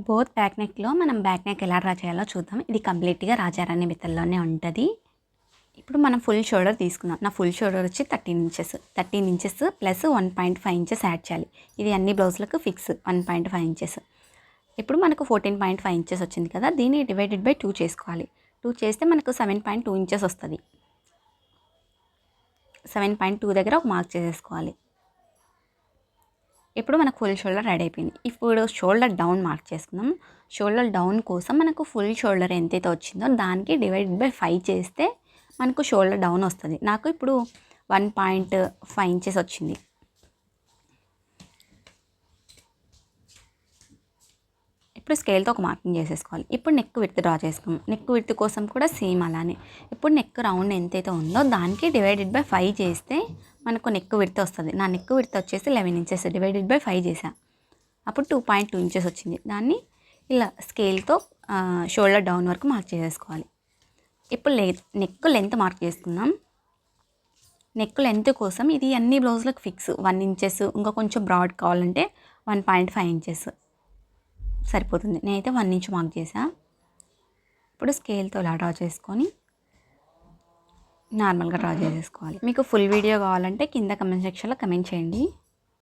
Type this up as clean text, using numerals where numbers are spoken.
Both back నెక్లో మనం back neck ఎలా draw చేయాలో చూద్దాం. ఇది కంప్లీట్గా రాజారాణి మెథడ్లోనే ఉంటుంది. ఇప్పుడు మనం ఫుల్ షోల్డర్ తీసుకుందాం. నా ఫుల్ షోల్డర్ వచ్చి 13 ఇంచెస్ ప్లస్ 1.5 ఇంచెస్ యాడ్ చేయాలి. ఇది అన్ని బ్లౌజులకు ఫిక్స్ 1.5 ఇంచెస్. ఇప్పుడు మనకు 14.5 ఇంచెస్ వచ్చింది కదా, దీన్ని డివైడెడ్ బై 2 చేసుకోవాలి. 2 చేస్తే మనకు 7.2 ఇంచెస్ వస్తుంది. 7.2 దగ్గర ఒక మార్క్ చేసేసుకోవాలి. ఇప్పుడు మనకు ఫుల్ షోల్డర్ రెడీ అయిపోయింది. ఇప్పుడు షోల్డర్ డౌన్ మార్క్ చేసుకుందాం. షోల్డర్ డౌన్ కోసం మనకు ఫుల్ షోల్డర్ ఎంతైతే వచ్చిందో దానికి డివైడెడ్ బై 5 చేస్తే మనకు షోల్డర్ డౌన్ వస్తుంది. నాకు ఇప్పుడు 1.5 ఇంచెస్ వచ్చింది. ఇప్పుడు స్కేల్తో ఒక మార్కింగ్ చేసేసుకోవాలి. ఇప్పుడు నెక్ విడ్త్ డ్రా చేసుకుందాం. నెక్ విడ్త్ కోసం కూడా సేమ్ అలానే. ఇప్పుడు నెక్ రౌండ్ ఎంతైతే ఉందో దానికి డివైడెడ్ బై 5 చేస్తే మనకు నెక్ విడ్త్ వస్తుంది. నా నెక్ విడ్త్ వచ్చేసి 11 ఇంచెస్ డివైడెడ్ బై 5 చేసా. అప్పుడు 2.2 ఇంచెస్ వచ్చింది. దాన్ని ఇలా స్కేల్తో షోల్డర్ డౌన్ వరకు మార్క్ చేసేసుకోవాలి. ఇప్పుడు నెక్ లెంత్ మార్క్ చేసుకుందాం. నెక్ లెంత్ కోసం ఇది అన్ని బ్లౌజులకు ఫిక్స్ 1 ఇంచెస్, ఇంకా కొంచెం బ్రాడ్ కావాలంటే 1.5 ఇంచెస్ సరిపోతుంది. నేనైతే 1 ఇంచ్ మార్క్ చేసా. ఇప్పుడు స్కేల్తో ఇలా డ్రా చేసుకొని నార్మల్గా డ్రా చేసేసుకోవాలి. మీకు ఫుల్ వీడియో కావాలంటే కింద కమెంట్ సెక్షన్లో కమెంట్ చేయండి.